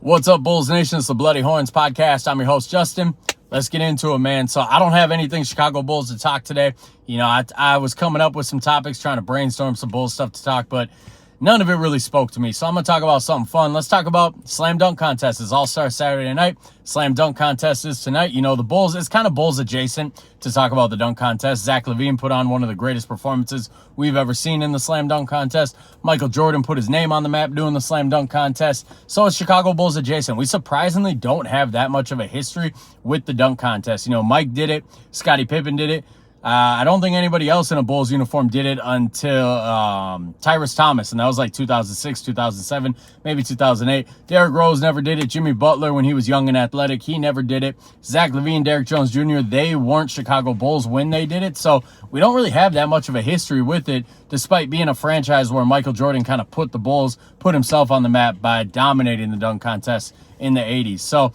What's up, Bulls Nation? It's the Bloody Horns podcast. I'm your host, Justin. Let's get into it, man. So I don't have anything Chicago Bulls to talk today. You know, I was coming up with some topics, trying to brainstorm some Bulls stuff to talk, but none of it really spoke to me. So I'm going to talk about something fun. Let's talk about Slam Dunk Contest. It's All-Star Saturday night. Slam Dunk Contest is tonight. You know, the Bulls, it's kind of Bulls adjacent to talk about the dunk contest. Zach LaVine put on one of the greatest performances we've ever seen in the Slam Dunk Contest. Michael Jordan put his name on the map doing the Slam Dunk Contest. So it's Chicago Bulls adjacent. We surprisingly don't have that much of a history with the dunk contest. You know, Mike did it. Scottie Pippen did it. I don't think anybody else in a Bulls uniform did it until Tyrese Thomas, and that was like 2006, 2007, maybe 2008. Derrick Rose never did it. Jimmy Butler, when he was young and athletic, he never did it. Zach LaVine, Derrick Jones Jr., they weren't Chicago Bulls when they did it, so we don't really have that much of a history with it, despite being a franchise where Michael Jordan kind of put himself on the map by dominating the dunk contest in the 80s. So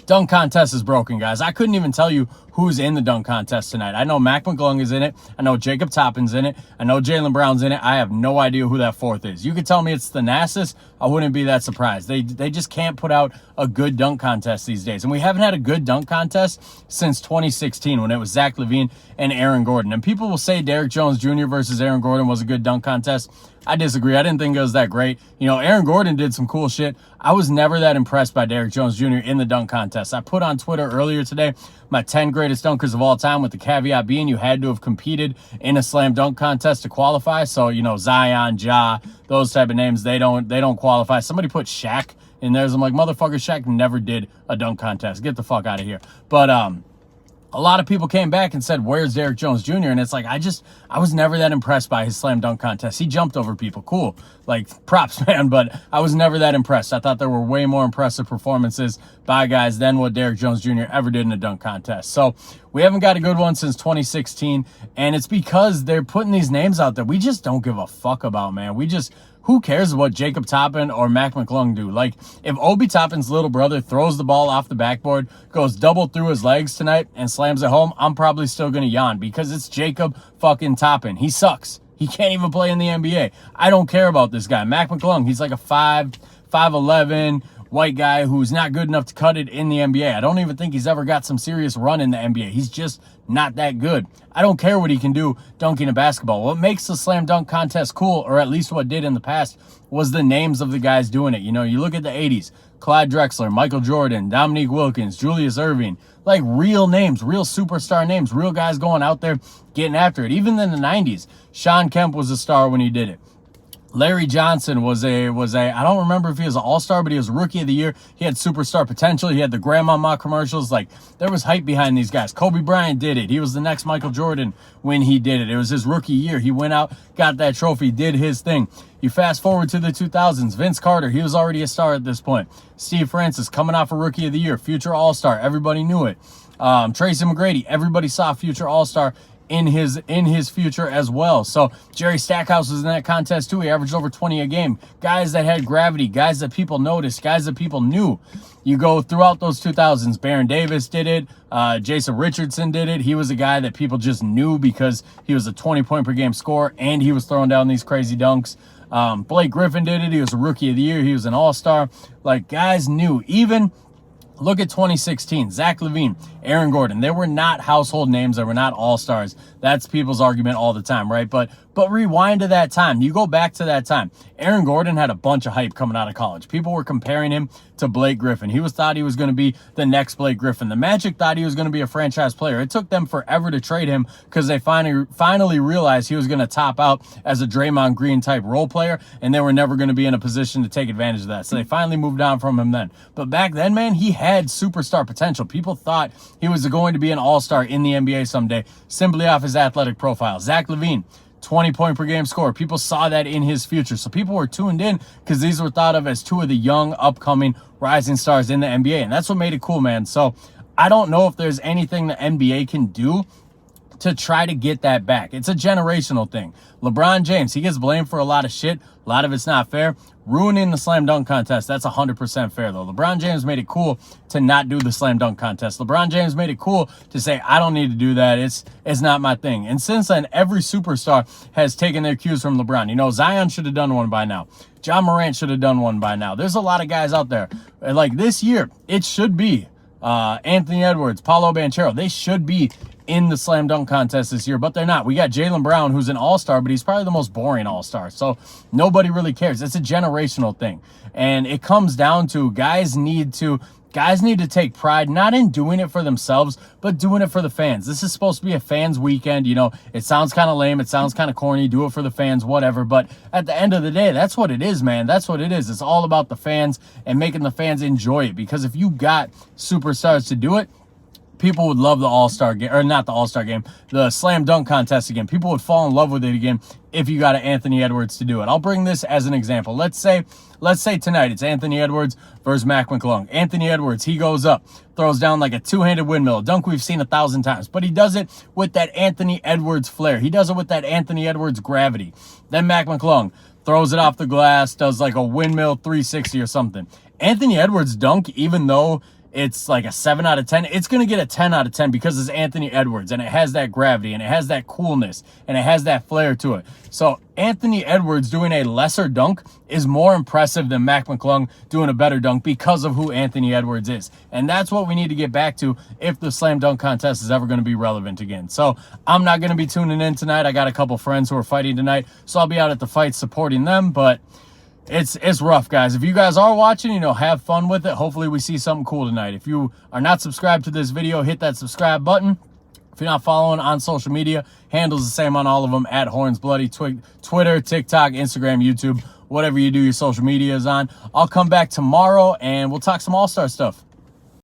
dunk contest is broken, guys. I couldn't even tell you who's in the dunk contest tonight. I know Mac McClung is in it. I know Jacob Toppin's in it. I know Jaylen Brown's in it. I have no idea who that fourth is. You could tell me it's Thanasis. I wouldn't be that surprised. They just can't put out a good dunk contest these days. And we haven't had a good dunk contest since 2016 when it was Zach LaVine and Aaron Gordon. And people will say Derrick Jones Jr. versus Aaron Gordon was a good dunk contest. I disagree. I didn't think it was that great. You know, Aaron Gordon did some cool shit. I was never that impressed by Derrick Jones Jr. in the dunk contest. I put on Twitter earlier today my 10 greatest dunkers of all time, with the caveat being you had to have competed in a slam dunk contest to qualify. So, you know, Zion, Ja, those type of names, they don't qualify. Somebody put Shaq in theirs. I'm like, motherfucker, Shaq never did a dunk contest. Get the fuck out of here. But a lot of people came back and said, where's Derrick Jones Jr.? And it's like, I was never that impressed by his slam dunk contest. He jumped over people. Cool. Like, props, man. But I was never that impressed. I thought there were way more impressive performances by guys than what Derrick Jones Jr. ever did in a dunk contest. So we haven't got a good one since 2016. And it's because they're putting these names out that we just don't give a fuck about, man. Who cares what Jacob Toppin or Mac McClung do? Like, if Obi Toppin's little brother throws the ball off the backboard, goes double through his legs tonight, and slams it home, I'm probably still going to yawn because it's Jacob fucking Toppin. He sucks. He can't even play in the NBA. I don't care about this guy. Mac McClung, he's like a 5'11", white guy who's not good enough to cut it in the NBA. I don't even think he's ever got some serious run in the NBA. He's just not that good. I don't care what he can do dunking a basketball. What makes the slam dunk contest cool, or at least what did in the past, was the names of the guys doing it. You know, you look at the 80s, Clyde Drexler, Michael Jordan, Dominique Wilkins, Julius Erving, like real names, real superstar names, real guys going out there getting after it. Even in the 90s, Sean Kemp was a star when he did it. Larry Johnson was a I don't remember if he was an all-star, but he was rookie of the year. He had superstar potential. He had the Grandmama commercials. Like, there was hype behind these guys. Kobe Bryant did it. He was the next Michael Jordan when he did it. It was his rookie year. He went out, got that trophy, did his thing. You fast forward to the 2000s, Vince Carter, he was already a star at this point. Steve Francis coming off a rookie of the year, future all-star. Everybody knew it. Tracy McGrady, everybody saw future all-star in his future as well. So Jerry Stackhouse was in that contest too. He averaged over 20 a game. Guys that had gravity, guys that people noticed, guys that people knew. You go throughout those 2000s, Baron Davis did it. Jason Richardson did it. He was a guy that people just knew because he was a 20-point per game scorer and he was throwing down these crazy dunks. Blake Griffin did it. He was a rookie of the year. He was an all-star. Like, guys knew. Even look at 2016, Zach LaVine, Aaron Gordon. They were not household names. They were not all-stars. That's people's argument all the time, right? But rewind to that time. You go back to that time. Aaron Gordon had a bunch of hype coming out of college. People were comparing him to Blake Griffin. He thought he was going to be the next Blake Griffin. The Magic thought he was going to be a franchise player. It took them forever to trade him because they finally realized he was going to top out as a Draymond Green type role player, and they were never going to be in a position to take advantage of that. So they finally moved on from him then. But back then, man, he had superstar potential. People thought he was going to be an all-star in the NBA someday simply off his athletic profile. Zach LaVine, 20-point per game scorer. People saw that in his future. So people were tuned in because these were thought of as two of the young, upcoming, rising stars in the NBA. And that's what made it cool, man. So I don't know if there's anything the NBA can do to try to get that back. It's a generational thing. LeBron James, he gets blamed for a lot of shit. A lot of it's not fair. ruining the slam dunk contest. That's 100% fair, though. LeBron James made it cool to not do the slam dunk contest. LeBron James made it cool to say, I don't need to do that. It's not my thing. And since then, every superstar has taken their cues from LeBron. You know, Zion should have done one by now. John Morant should have done one by now. There's a lot of guys out there. Like this year, it should be Anthony Edwards, Paolo Banchero. They should be in the slam dunk contest this year, but they're not. We got Jaylen Brown, who's an all-star, but he's probably the most boring all-star. So nobody really cares. It's a generational thing. And it comes down to guys need to take pride, not in doing it for themselves, but doing it for the fans. This is supposed to be a fans weekend. You know, it sounds kind of lame. It sounds kind of corny. Do it for the fans, whatever. But at the end of the day, that's what it is, man. That's what it is. It's all about the fans and making the fans enjoy it. Because if you got superstars to do it, people would love the All-Star game, or not the All-Star game, the slam dunk contest again. People would fall in love with it again if you got an Anthony Edwards to do it. I'll bring this as an example. Let's say tonight it's Anthony Edwards versus Mac McClung. Anthony Edwards, he goes up, throws down like a two-handed windmill, a dunk we've seen 1,000 times, but he does it with that Anthony Edwards flair. He does it with that Anthony Edwards gravity. Then Mac McClung throws it off the glass, does like a windmill 360 or something. Anthony Edwards' dunk, even though it's like a 7 out of 10, it's going to get a 10 out of 10 because it's Anthony Edwards and it has that gravity and it has that coolness and it has that flair to it. So Anthony Edwards doing a lesser dunk is more impressive than Mac McClung doing a better dunk because of who Anthony Edwards is. And that's what we need to get back to if the slam dunk contest is ever going to be relevant again. So I'm not going to be tuning in tonight. I got a couple friends who are fighting tonight, so I'll be out at the fight supporting them, but it's rough, guys. If you guys are watching, you know, have fun with it. Hopefully we see something cool tonight. If you are not subscribed to this video, hit that subscribe button. If you're not following on social media, handles the same on all of them, at Horns Bloody, Twitter, TikTok, Instagram, YouTube, whatever you do your social media is on. I'll come back tomorrow and we'll talk some All-Star stuff.